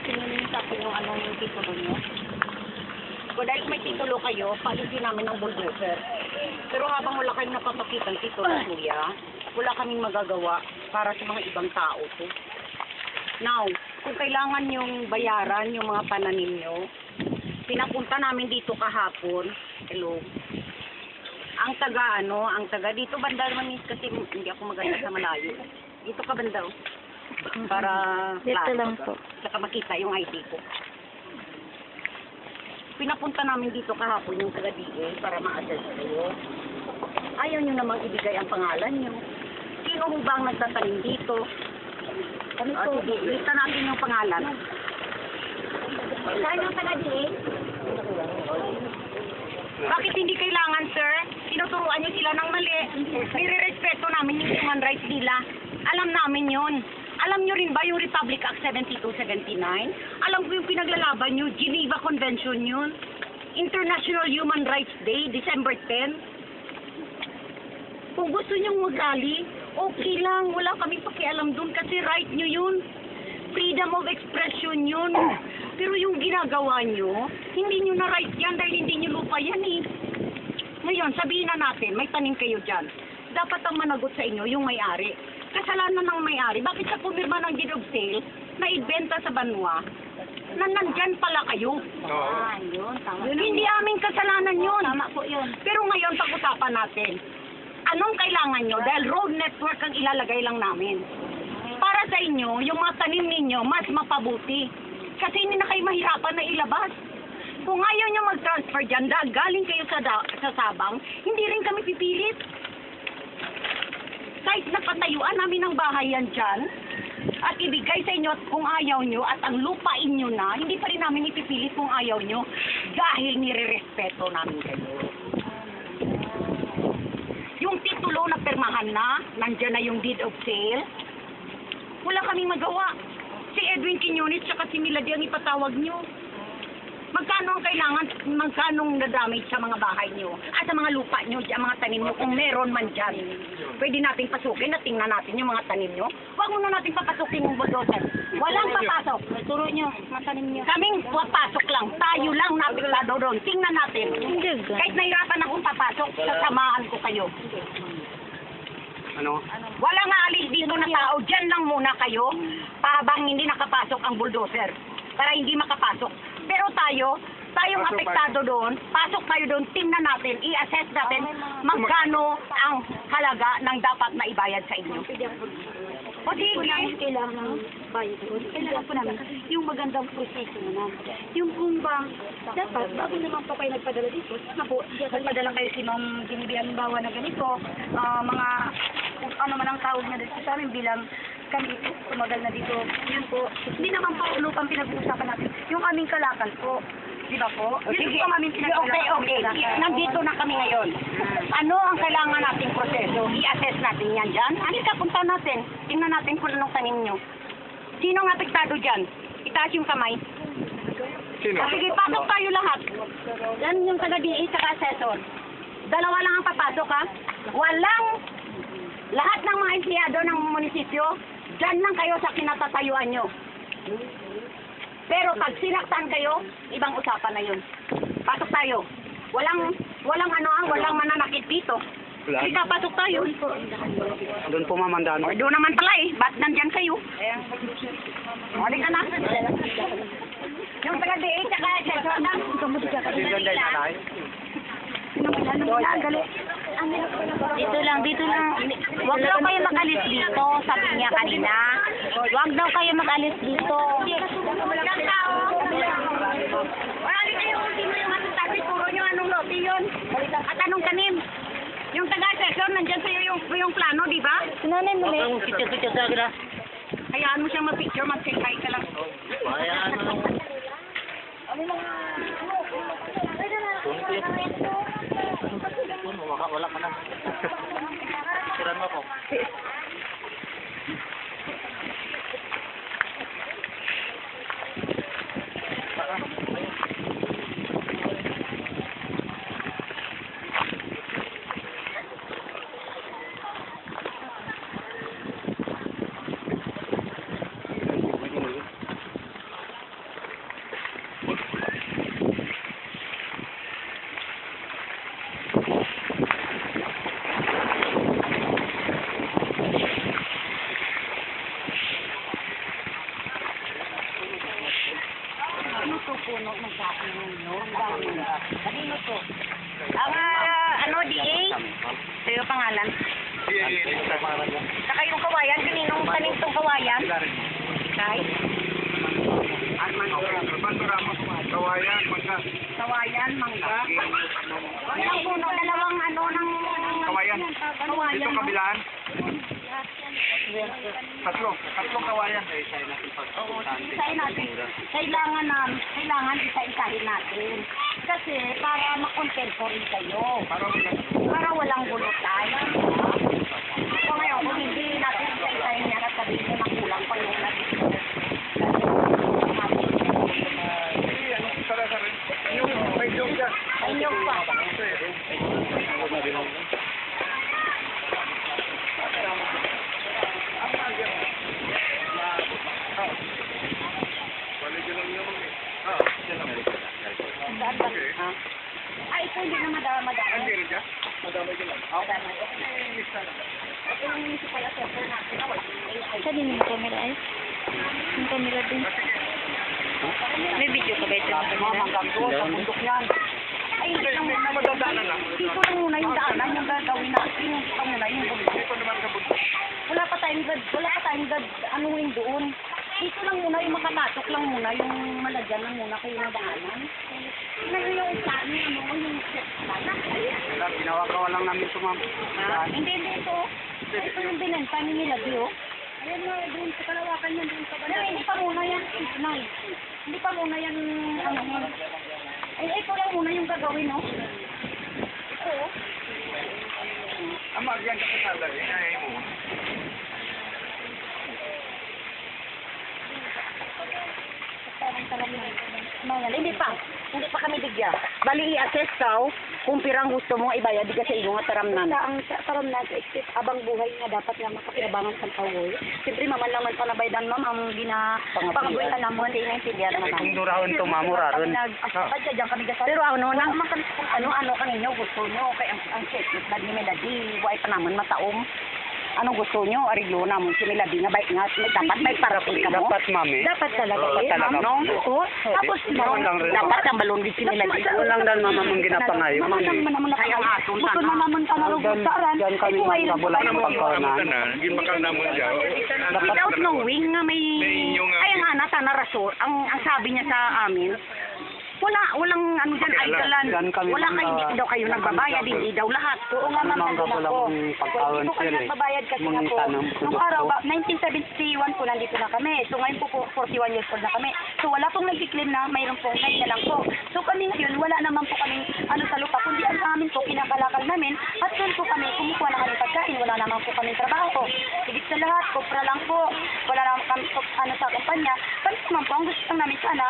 sininta ko yung anong yung titulo nyo. Kung dahil may titulo kayo, paalisin namin ng bulldozer. Pero habang wala kayong napapakitang titulo, kuya, wala kaming magagawa para sa mga ibang tao to. Now, kung kailangan yung bayaran, yung mga pananim nyo, pinapunta namin dito kahapon. Hello. Ang taga dito banda naman kasi hindi ako maganda sa malayo. Dito ka banda. Para Dito lang po. Saka makita yung ID ko. Pinapunta namin dito kahapon yung taga-DA para ma-assess kayo. Ayaw nyo namang ibigay ang pangalan nyo. Sino ho ba ang nagtatanim dito? Kami po. Lista natin yung pangalan. Saan yung taga-DA? Bakit hindi kailangan, sir? Tinuturuan nyo sila ng mali. Nire-respeto namin yung human rights nila. Alam namin yon. Alam nyo rin ba yung Republic Act 7279? Alam ko yung pinaglalaban nyo, Geneva Convention yun. International Human Rights Day, December 10. Kung gusto nyo magali, okay lang. Wala kaming pakialam dun kasi right nyo yun. Freedom of expression yun. Pero yung ginagawa nyo, hindi nyo na right yan dahil hindi nyo lupa yan eh. Ngayon, sabihin na natin, may tanim kayo dyan. Dapat ang managot sa inyo yung may-ari. Kasalanan ng may-ari. Bakit sa pumirma ng deed of sale na ibenta sa Banwa na nandyan pala kayo? Yun, tama. Hindi aming kasalanan yun. Tama po yun. Pero ngayon, pag-usapan natin, anong kailangan nyo? Dahil road network ang ilalagay lang namin. Para sa inyo, yung mga tanim ninyo, mas mapabuti. Kasi hindi na kayo mahirapan na ilabas. Kung ayaw nyo mag-transfer dyan, dahil galing kayo sa Sabang, hindi rin kami pipilit. Kahit napatayuan namin ng bahay yan dyan, at ibigay sa inyo at kung ayaw nyo, at ang lupain nyo na, hindi pa rin namin ipipilit kung ayaw nyo, dahil nire-respeto namin kayo. Yung titulo na permahan na, nandyan na yung deed of sale, wala kaming magawa. Si Edwin Quiñones at si Milady ang ipatawag nyo. Magkano ang kailangan, magkano na-damage sa mga bahay nyo, at sa mga lupa nyo, sa mga tanim nyo, kung meron man dyan. Pwede nating pasukin at tingnan natin yung mga tanim nyo. Huwag muna natin papasukin yung bulldozer. Walang papasok. Turo nyo, matanim nyo. Kaming papasok lang. Tayo lang napiklado doon. Tingnan natin. Kahit nahirapan akong papasok, sasamahan ko kayo. Ano? Walang aalis dito na tao. Diyan lang muna kayo habang hindi nakapasok ang bulldozer. Para hindi makapasok. Pero tayong apektado doon, pasok tayo doon, tingnan natin, i-assess natin magkano ang halaga ng dapat na ibayad sa inyo. O sige. Kailangan ng bayad ko. Kailangan po namin yung magandang proseso naman. Yung kung ba, dapat, bago naman po kayo nagpadala dito, na po, nagpadala kayo si Ma'am Genevieve halimbawa na ganito, mga, kung ano man ang tawag na dito sa amin bilang kami tumagal na dito, yun po, hindi naman po lupang pinag-uusapan natin, yung aming kalakal po. Di ba po? Sige, Yun po aming okay. Nandito na kami ngayon. Ano ang kailangan nating proseso? I-assess natin yan dyan. Halika, punta natin. Tingnan natin kung anong tanim nyo. Sino ang apektado dyan? Itaas yung kamay. Sino? Sige, pasok tayo lahat. Yan yung taga-DA saka assessor. Dalawa lang ang papasok, ha? Walang lahat ng mga empleyado ng munisipyo, dyan lang kayo sa kinatatayuan nyo. Pero pag sinaktan kayo, ibang usapan na yun. Pasok tayo. Walang mananakit dito. Sige, pasok tayo. Doon po mamandaan. O, doon naman pala eh. Ba't nandyan kayo? Halika na. Yung taga-DA, tsaka assessor na. Doon din tatay. Dito lang. Huwag daw kayo mag-alis dito, sabi niya kanina. Huwag daw kayo mag-alis dito. Walang tao. Wala rin kayo kung sino yung asistante. Puro nyo anong lote yun. At anong tanim. Yung taga-assessor, nandyan sa'yo yung plano, di ba? Sinanay mo Ang picture sa akin na. Hayaan mo siyang ma-picture, mag-say-hi ka lang. Ayan. Wala ka na. Siran mo ko. puno ng sakin ninyo. Ang dami. Kanino to? Ang DA? Sa'yo pangalan? Saka yung kawayan, kaninong kaning tong kawayan? Kay? Kawayan, mangga. Ang puno, dalawang ng... Kawayan. Kawayan. Dito kabilaan. Tatlong kawayan. Oo, isahin natin. Kailangan isa-isahin natin. Kasi para makontento rin kayo. Para walang gulutan. So ngayon, kung hindi natin isa-isahin yan at sabihin mo na kulang pa yung natin. Inyong pa. Saan ba? Ito hindi na madami. Ito yung municipal assessor natin. Saan yung camera ay? Yung camera din. May video ka ba ito? Hanggang doon, sa bundok yan. Ay, hindi lang muna. Dito lang muna yung daanan, yung gagawin natin. Dito muna yung bundok. Wala pa tayong anuhin doon. Dito lang muna, yung makatatok lang muna, yung malagyan lang muna kayo ng daanan. Yung plano, yung daanan. Ginawa lang namin ito, ma'am. Hindi ito. Ito yung binenta ni nila, Dio. Ayan na, doon sa kalawakan yan, doon sa banda. Hindi pa muna yan, Nay. Hindi pa muna yan, ito lang muna yung gagawin, no? Ito, Ang magyan ka sa sala, ay mo. Hindi pa kami bigyan. Bali, i-assess ka, kung pirang gusto mo, ibayad ka sa iyo nga taramnan. Ang taramnan sa exit, abang buhay nga dapat nga makapirabangan sa kawoy. Siyempre, mamanlaman pa nabaydan, ma'am, ang pangabuytan naman. Hindi naintindihan naman. Kung durahon ito, mamuraron. Padya kami gasal. Pero ano kaninyo gusto nyo? Kaya ang checklist na ni Melody, why pa naman mataom? Anong gusto nyo? Ariglo naman si Melody nga, dapat may parating ka mo? Dapat, mami. Dapat talaga. Dapat talaga. No? Oo. Tapos, dapat ang balon din si Melody. Walang dan mama mong ginapangayo. Kaya ang aso Gusto na naman ka na lugaran. Diyan kami magkabula ng pagkawanan. Without knowing nga may... Kaya nga nata na rason, ang sabi niya sa amin, walang ano dyan, idlan. Wala kayo, hindi daw kayo nagbabayad, hindi daw lahat. Oo nga, ma'am, Mga nandun wala ako. kong pagkawan Hindi po kami sila eh. nagbabayad kasi nga po. Nung araw, 1971 po nandito na kami. So ngayon po 41 years old na kami. So wala pong nag-claim na mayroon pong ngayon na lang po. So kami ngayon, wala naman po kami sa lupa. Kundi ang amin po, kinakalakal namin. At doon po kami, kumukuha na kami pagkain. Wala naman po kami trabaho. Higit sa lahat, kopra lang po. Wala naman kami sa kumpanya. Kami naman po, ang gusto lang namin sana,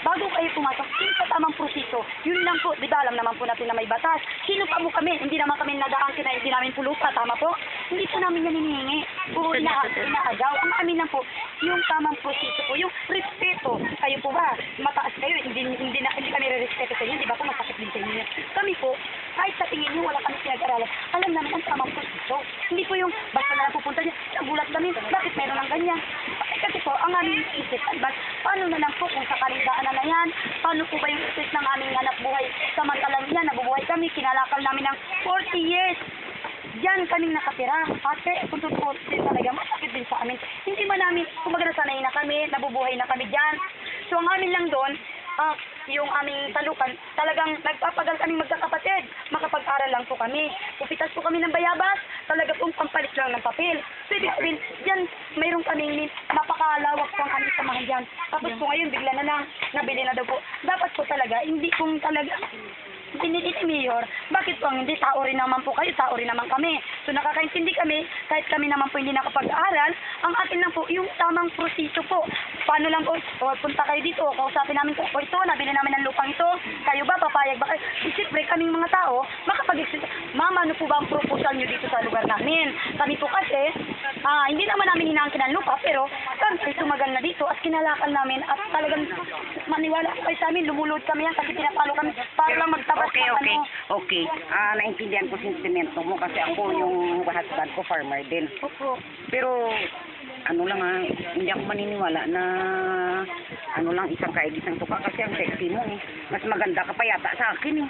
bago kayo pumasok, sa tamang proseso. Yun lang po, di ba alam naman po natin na may batas. Sino pa mo kami? Hindi naman kami nadaan kina, hindi namin po lupa, tama po? Hindi po namin yan hinihingi. Puro inaagaw. Ang amin lang po, yung tamang proseso po, yung respeto. Kayo po ba, mataas kayo, hindi kami re-respeto sa inyo, di ba po masakit din sa inyo. Kami po, kahit sa tingin nyo, wala kami pinag-aralan. Alam namin ang tamang proseso. Hindi po yung basta na lang pupunta niya, nagulat kami, bakit meron ng ganyan? Kasi po, ang aming isip, paano na lang po kung sakaling daan na yan, paano po ba yung isip ng aming anak buhay? Samantalang yan, nabubuhay kami, kinalakal namin ng 40 years. Diyan kaming nakatira. Ate, kung totoo talaga, masakit din sa amin. Hindi man namin, kumbaga nasanay na kami, nabubuhay na kami dyan. So, ang amin lang doon, yung aming talukan, talagang nagpapagal kaming magkakapatid. Makapag-aral lang po kami. Pupitas po kami ng bayabas, talaga pong pampalit lang ng papel. So, ibig sabihin, dyan, mayroon kaming napakalawak po ang aming samahan dyan. Tapos po ngayon, bigla na lang, nabili na daw po. Dapat po talaga, hindi kung talaga, binili ni Mayor, bakit po ang hindi? Tao rin naman po kayo, tao rin naman kami. So nakakaintindi kami, kahit kami naman po hindi nakapag-aral, ang atin lang po, yung tamang proseso po. Paano lang po, o punta kayo dito, kausapin namin po, ito, nabili namin ng lupang ito, kayo ba, papayag ba kayo? Siyempre, kaming mga tao, makapag-exit, ma'am, ano po ba ang proposal nyo dito sa lugar namin? Kami po kasi, hindi naman namin hinaangkin ng lupa, pero kami tumagal na dito at kinalakal namin at talagang maniwala po kayo sa amin, lumulod kami yan kasi pinapalo kami para lang magtabas. Okay. Naintindihan ko sentimento mo kasi ako yung husband ko farmer din. Opo. Pero ano lang hindi ako maniniwala na ano lang isang isang tuka kasi ang sexy mo. Mas maganda ka pa yata sa akin eh.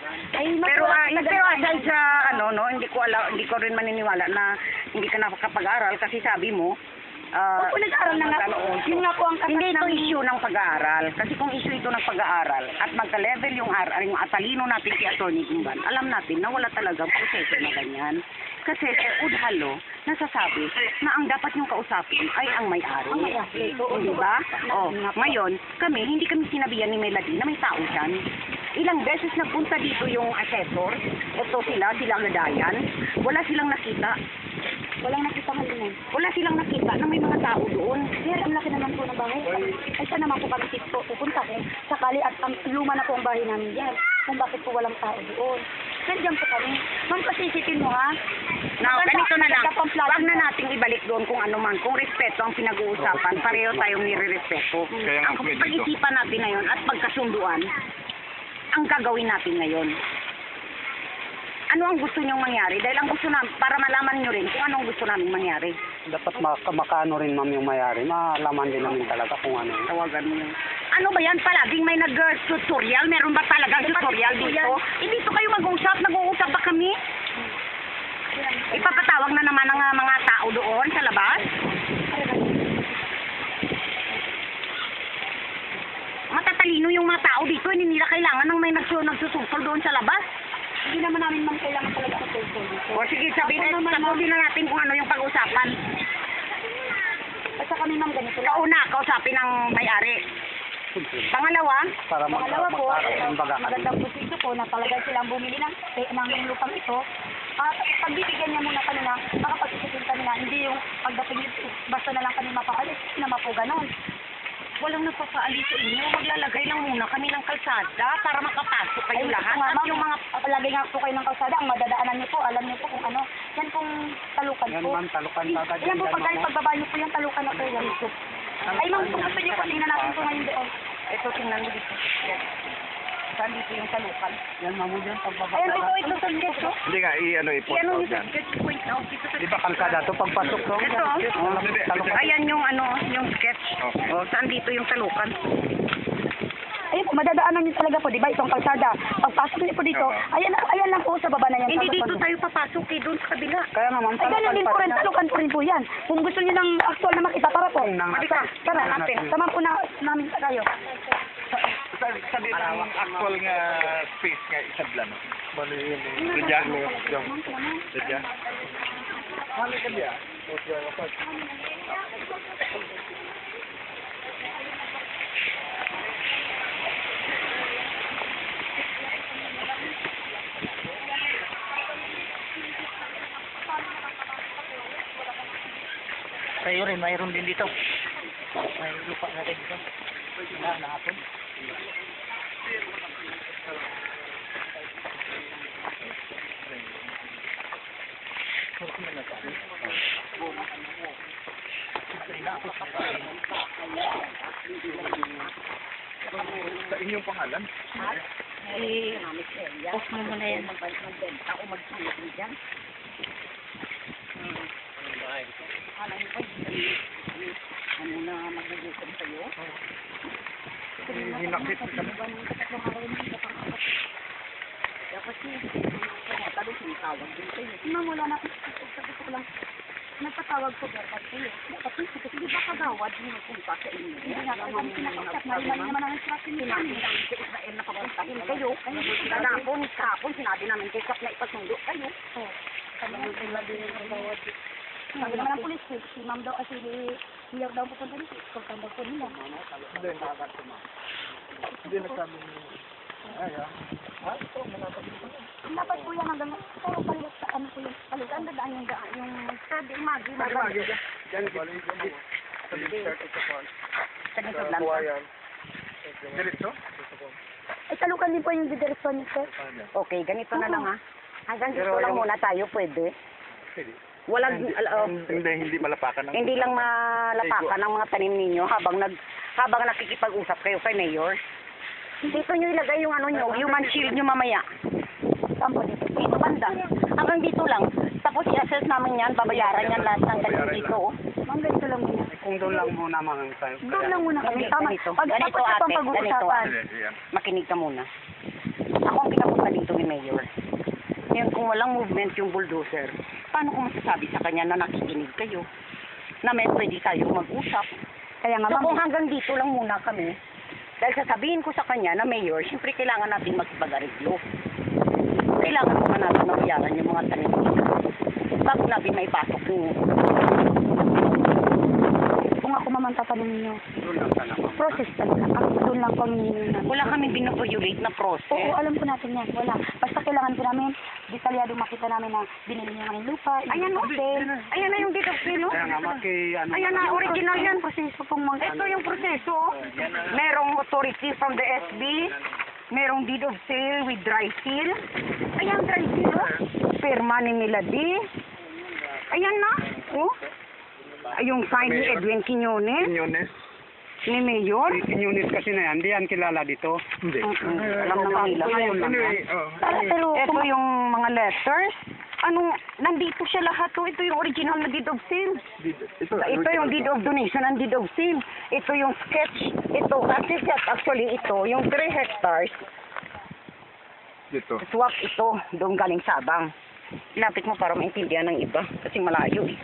Pero aside sa hindi ko rin maniniwala na hindi ka nakapag-aral kasi sabi mo Opo, nag-aaral na nga. Yun nga po ang hindi ito issue ng pag-aaral. Kasi kung issue ito ng pag-aaral at magka-level yung atalino natin si Atty. Gumban, alam natin na wala talagang proseso na ganyan. Kasi Sir Udhalo, nasasabi na ang dapat yung kausapin ay ang may-ari. Di ba? Ngayon, hindi kami sinabihan ni Melody na may tao dyan. Ilang beses nagpunta dito yung assessor. Ito silang nadayan. Wala silang nakita. Walang nakita man din. Wala silang nakita na may mga tao doon. Sir, ang laki naman po ng bahay. Ay, saan naman po kami pupunta kung sakali at ang luma na po ang bahay namin yan. Kung bakit po walang tao doon. Nandiyan po kami. Ma'am, pasisipin mo ha. Now, ganito na lang. Wag na nating ibalik doon kung ano man. Kung respeto ang pinag-uusapan, pareho tayong nire-respeto. Ang pag-isipan natin ngayon at pagkasunduan, ang gagawin natin ngayon. Ano ang gusto niyong mangyari? Dahil ang gusto namin, para malaman niyo rin kung anong gusto namin mangyari. Dapat makaano rin ma'am yung mayari. Malaman din namin talaga kung ano. Tawagan mo yun. Ano ba yan? Palaging may nag-tutorial? Meron ba talagang tutorial dito? Dito kayo mag-usap? Nag-uusap ba kami? Ipapatawag na naman ang mga tao doon sa labas? Matatalino yung mga tao dito. Hindi nila kailangan ng may nagsusutol doon sa labas. Hindi naman namin ma'am kailangan talaga sa tulong. O sige, sabihin na natin kung ano yung pag-usapan. Basta kami ma'am ganito lang. Kauna, kausapin ng may-ari. Pangalawa, Para Pangalawa po, kumbaga magandang posisyon po na talaga silang bumili ng lupang ito. At pagbibigyan niya muna kami na makapag-isipin kami na hindi yung pagdating nito, basta na lang kami mapaalis, na po ganon. walang napapaalis sa inyo. Maglalagay lang muna kami ng kalsada para makapasok kayo lahat. At yung mga palagay nga po kayo ng kalsada, ang madadaanan niyo po, alam niyo po kung ano. Yan pong talukan yan po. ma'am, talukan agad. Yan po, pagbaba niyo po yung talukan na po yan. Ay ma'am, kung gusto niyo po, tingnan natin po ngayon doon. ito, tingnan mo dito. Yan. Saan dito yung talukan? Yan ma'am, yan pagbaba. Ayan po, ito sa sketch po. Hindi nga, i-point Yan out yung yan. sketch point na. Dito sa Di ba kalsada to pagpasok to? Ito. Talukan. Ayan yung yung sketch. Okay. O, saan dito yung talukan? Ayun po, madadaanan niyo talaga po, di ba, itong kalsada. Pagpasok niyo po dito, ayan lang po sa baba na yan. Hindi dito tayo papasok eh, doon sa kabila. Kaya nga ma'am, Ay, ganun din po rin, talukan po rin po yan. Kung gusto niyo ng actual na makita, tara po. Halika, Tara, natin. Sama po na namin tayo. Sabi ng actual nga space nga isablan. Radya? Radya? Kayo rin, mayroon din dito. May lupa na rin dito. Nahapon. Sa inyong pangalan? Off mo muna yan. Magbenta o magsulit dyan. Alam mo ba, ano na magbubukan sa'yo? Hinakit ka na. Dapat siya, talo sinitawag din sa'yo. Ma'am, wala na. Sabi ko lang, nagpatawag po dapat kayo. Dapat siya, kasi di ba kagawad yung punta sa inyo? Hindi nga po kami kinakausap. Mali naman ang instruction nila. Sinabi namin sa Israel na papuntahin kayo. Kahapon, sinabi namin kay Kap na ipasundo kayo. Sabi naman ang pulis, si ma'am daw, si Mayor daw pupunta dito. Pagkan daw po nila. Hindi nagsabi Dapat po yan hanggang, pero palit sa ano po yung palit. Ang dadaan yung daan, yung third imagi. Sa likod lang. Diretso? Ay, talukan din po yung didirekson niyo, sir. Okay, ganito na lang ha. Hanggang dito lang muna tayo, pwede. Walang, Hindi malapakan ng... hindi lang malapakan ng mga tanim ninyo habang nakikipag-usap kayo kay Mayor. Dito nyo ilagay yung ano nyo, human shield nyo mamaya. Saan po dito? Dito banda. Hanggang dito lang. Tapos i-assess namin yan, babayaran yan lahat ng ganito dito. Ma'am, ganito lang muna. Kung doon lang muna mga tayo. Doon lang muna kami. Tama. Ganito. Pag Ganito, tapos na ate. pang pag-uusapan. Makinig ka muna. Ako ang pinapunta dito ni Mayor. Ngayon, kung walang movement yung bulldozer, paano ko masasabi sa kanya na nakikinig kayo? Na may pwede tayo mag-usap. Kaya nga, So ma'am. kung hanggang dito lang muna kami, dahil sasabihin ko sa kanya na Mayor, siyempre kailangan natin magpag-ariglo. Kailangan ko natin mabayaran yung mga tanim nila. Bago natin may pasok yung Kung ako ma'am ang tatanungin niyo, Doon lang sana. process talaga. Ako doon lang po ang hinihingi namin. wala kami binoviolate na process. Oo, alam ko natin yan. Wala. Basta kailangan ko namin, detalyado makita namin na binili niya ng lupa, Ayan yung o, hotel. ayan na yung deed of sale, Kaya nga, ano. Ayan na, original yan. Proseso pong mga... Ito yung proseso. Merong authority from the SB. Merong deed of sale with dry seal. Ayan, dry seal. Oh. Pirma ni Milady. Ayan na. Oh. Ay, yung sign ni Edwin Quiñones, Quiñones. ni Mayor. Si Quiñones kasi na yan. Hindi yan kilala dito. Hindi. Alam na kanila. Ngayon lang yan. Pero Ito yung mga letters. Nandito siya lahat. Oh. Ito yung original na deed of sale. Ito yung deed of donation and deed of sale. Ito yung sketch. Ito, actually ito, yung 3 hectares, Dito. swap ito, doon galing Sabang. Lapit mo para maintindihan ng iba, kasi malayo eh.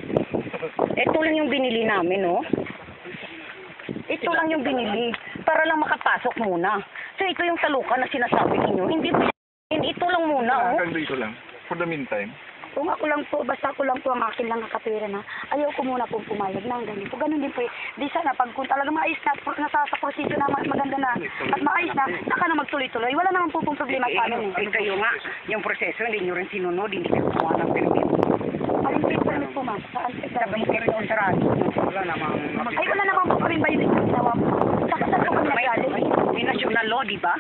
Ito lang yung binili namin, no? Ito lang yung binili, para lang makapasok muna. So ito yung talukan na sinasabi ninyo. Hindi po yan, ito lang muna, oh. Hanggang dito lang. For the meantime. kung ako lang po, basta ako lang po ang akin lang nakatira na, ayaw ko muna pong pumayag ng ganito. Ganun din po eh. Di sana, pag kung talaga maayos na, nasa sa proseso na maganda na, at maayos na, saka na magtuloy-tuloy. Wala naman po pong problema sa amin eh. Kayo nga, yung proseso, hindi nyo rin sinunod, hindi kayo kumuha ng permit. Aling po permit po ma'am, saan? Sabay kayo yung sarado. Wala namang Ay, wala naman po kami violate ng ginawa po. Saka saan po kami nagaling? May national law, di ba?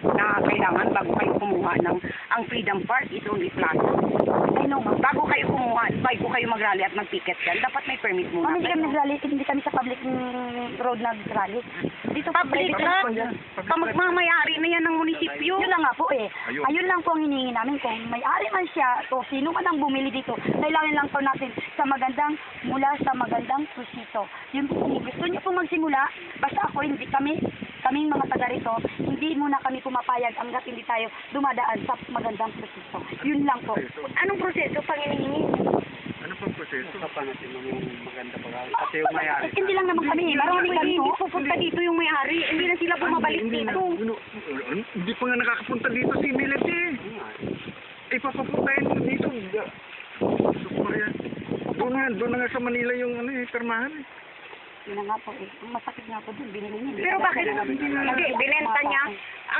Na kailangan bago kayo kumuha ng ang Freedom Park is only plaza. Ay, no ma'am. Bago kayo kumuha, bago kayo mag-rally at mag-ticket yan, dapat may permit muna. Ma'am, hindi kami nag-rally, hindi kami sa public road nag-rally. Dito Public private na, kamagmamayari na yan ng munisipyo. Yun lang nga po eh. Ayun. Ayun lang po ang hinihingi namin kung may-ari man siya o sino man ang bumili dito. Kailangan lang po natin sa magandang, mula sa magandang proseso. Yun po kung gusto niyo po magsimula, basta ako hindi kaming mga taga rito, hindi muna kami pumapayag hanggat hindi tayo dumadaan sa magandang proseso. Yun lang po. Anong proseso pang hinihingi? Ano pang proseso? pa natin yung maganda pag kasi yung mayari. Hindi lang naman kami, marami kami. Hindi pupunta dito yung may-ari, hindi na sila bumabalik dito. Hindi pa nga nakakapunta dito si Melody. Ipapapuntahin mo dito. Doon na nga sa Manila yung permahan eh. Yun na nga po eh. Ang masakit nga po dun, binili niya. Pero bakit, hindi, binenta niya.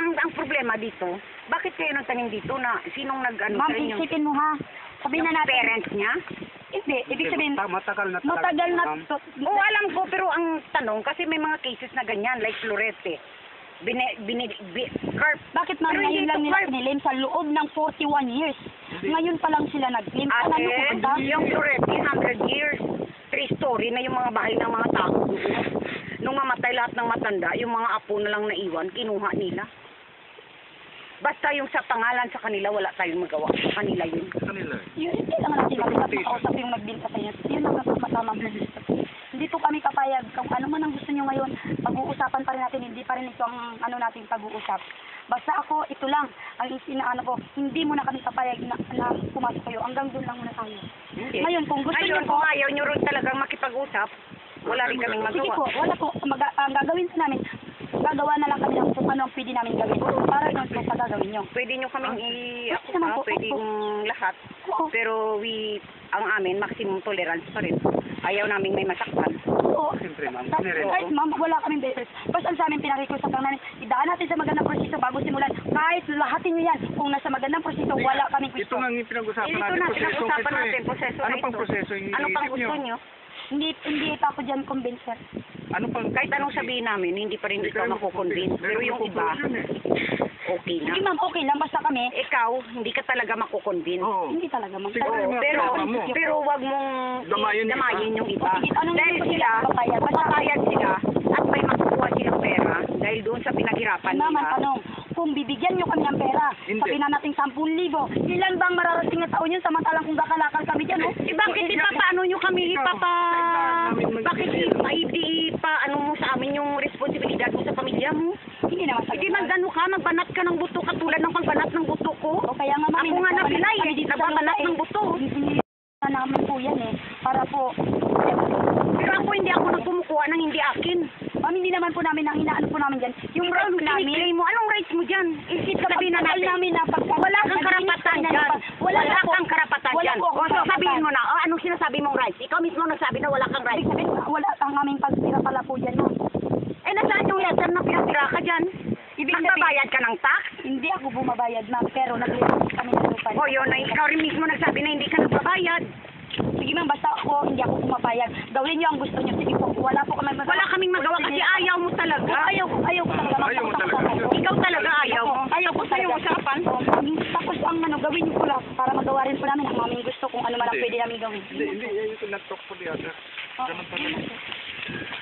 Ang problema dito, bakit kayo nagtanim dito na sinong nag-ano Ma'am, sa inyo? isipin mo ha. Sabihin na Yung natin. parents niya? Hindi, ibig sabihin, Matagal na talaga. matagal na. ma'am. Oo, alam ko, pero ang tanong, kasi may mga cases na ganyan, like Florete. Carp. Bakit ma'am Pero ngayon hindi lang ito nila carp. kinilim sa loob ng 41 years? Ngayon pa lang sila nag-claim. Ano Ate, pupunta? yung Florete, 100 years. 3-story na yung mga bahay ng mga tao doon. Nung mamatay lahat ng matanda, yung mga apo na lang naiwan, kinuha nila. Basta yung sa pangalan sa kanila, wala tayong magawa. Sa kanila yun. Kanila. Yun, hindi lang natin kami makausap yung nagbinta sa inyo. Yun ang matamang proseso. Hindi po kami kapayag. Kung ano man ang gusto nyo ngayon, pag-uusapan pa rin natin, hindi pa rin ito ang ano natin pag-uusap. Basta ako, ito lang, ang inaano ko, hindi mo na kami kapayag na pumasok kayo. Hanggang doon lang muna tayo. Hindi. Ngayon, kung gusto Ayun, nyo po, kung ayaw nyo rin talagang makipag-usap, wala rin kaming sige magawa. po, wala po. Ang gagawin sa namin, gagawa na lang kami ng kung ano ang pwede namin gawin. Para doon po sa gagawin nyo. Pwede nyo kaming Pwede naman po. pwede yung lahat. Oo. Pero ang amin, maximum tolerance pa rin. Ayaw namin may masaktan. Oo. Siyempre, ma'am. Kahit ma'am, wala kaming beses. Basta ang sa amin pinag-request lang namin, idaan natin sa magandang proseso bago simulan. Kahit lahatin nyo yan, kung nasa magandang proseso, wala kaming Ito gusto. nga yung pinag-usapan Ito natin. na, Proseso pinag-usapan ito eh. natin, proseso Ano na pang ito. proseso yung Ano pang iniisip gusto nyo? nyo? Hindi pa ako dyan convinced, sir. Ano pang... Kahit anong sabihin namin, hindi pa rin Hindi ikaw kayo makukonvince. Pero yung iba, makukonvince yun okay na. Sige ma'am, okay lang, basta kami, Ikaw, hindi ka talaga makukonvince. Oo. hindi talaga ma'am. Siguro yung mga Pero, kasama mo. pero wag mong Damayin yung damayin yung iba. Sige, anong Dahil gusto sila, nila papayag? papayag sila at may makukuha silang pera dahil doon sa pinaghirapan Ma'am, ang nila. tanong, kung bibigyan nyo kami ng pera, Hindi. sabihin na natin 10,000, ilan bang mararating na taon yun samantalang kung kakalakal kami dyan, oh? Eh bakit paano nyo kami bakit ano mo sa amin yung responsibilidad mo sa pamilya mo? Hindi naman sa Hindi man gano'n ka, magbanat ka ng buto katulad ng pagbanat ng buto ko. O kaya nga mami, Ako nga napilay, kami dito sa nagbabanat lupa, ng buto. Hindi namin po yan eh, para po, Pero ako hindi ako nagkumukuha ng hindi akin. mami, hindi naman po namin, ang inaano po namin dyan, yung Pero rights namin, kiniklaim mo, anong rights mo dyan? Isip sabihin na natin. namin na pag, Wala kang karapatan dyan. Wala kang karapatan wala dyan. po akong O, so sabihin karapatan. mo na, anong sinasabi mong rights? Ikaw mismo nagsabi na wala kang rights. Ibig sabihin, wala ang aming pagtira pala po dyan, no? Eh, nasaan yung letter na pinatira ka dyan? Ibig sabihin- Nagbabayad ka ng tax? Hindi ako bumabayad, ma'am, pero nag-release kami ng lupa. O yun, na ikaw rin mismo nagsabi na hindi ka nagbabayad. Sige ma'am, basta ako, hindi ako pumapayag. Gawin niyo ang gusto niyo. Sige po, wala po kami Wala kaming magawa kasi ayaw mo talaga. Ayaw ko talaga. ma'am. Ayaw mo Tapos talaga. ako. Ikaw talaga ayaw. Ayaw ko Gusto yung talaga. usapan? Tapos ang gawin niyo po lang para magawa rin po namin ang aming gusto kung ano man ang Hindi. pwede namin gawin. Hindi, you cannot talk for the other. Ganun talaga.